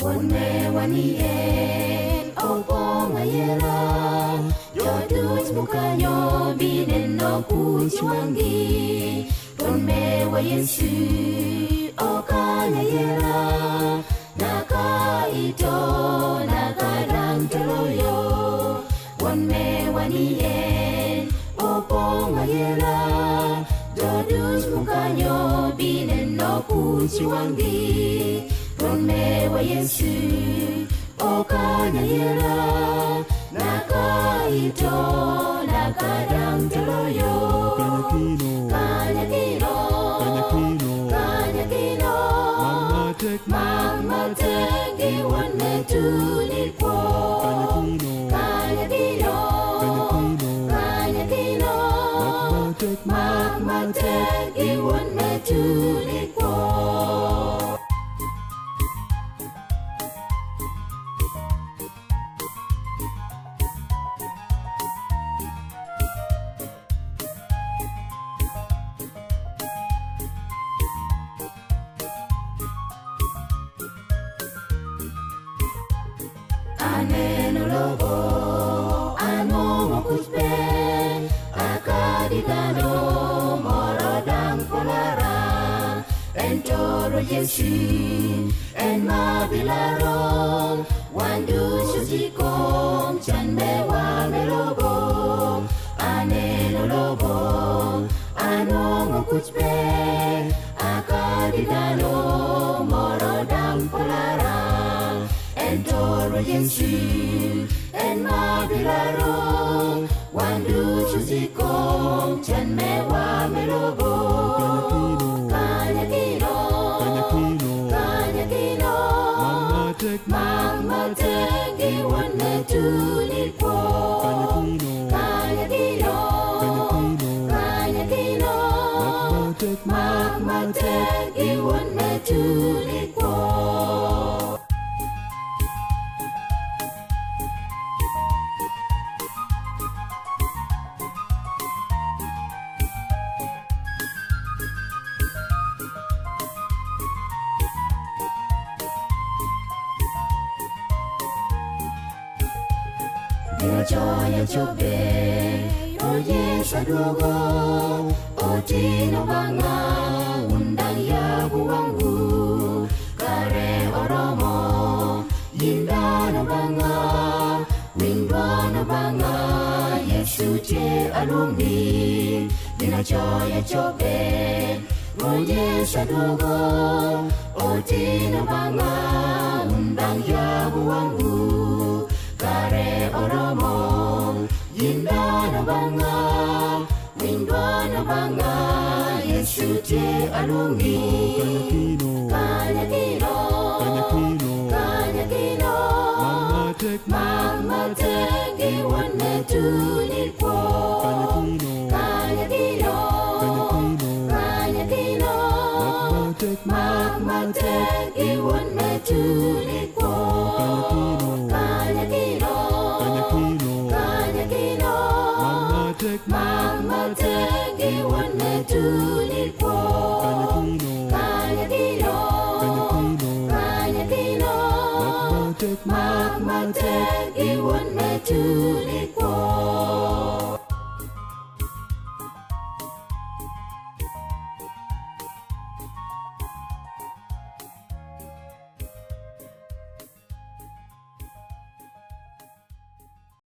One wanien opong ayera Yodus mukanyo binen no kuchiwangi One wa Yesu okanyayera Nakaito nakadang teloyo One wanien opong ayera Yodus mukanyo binen no kuchiwangi One wa Yesu okanyayera Nakaito nakadang teloyo Kanyakino Mama teki wane tulipo Kanyakino Mama teki wane tulipo Yesu en mabilaro wandu susikom chanme wa melobo aneno lobo anongo kuchpe akadidano morodam polara entoro Yesu en mabilaro wandu susikom chanme wa melobo Mama teki wane tulipo Kanyakino Mama teki wane tulipo Joya Chope, oye sadugo, otino banga, undaya buwangu, kare oromo, yindano banga, windano banga, Yesu che alumi, dina Joya Chope, oye sadugo, otino banga, undaya buwangu, kare oromo yindana banga windwana banga Yesu te alungi Kanyakino Mama teki wane tulipo Kanyakino Mama teki wane tulipo Mama teki wane tulipo Kanyakino Mama teki wane tulipo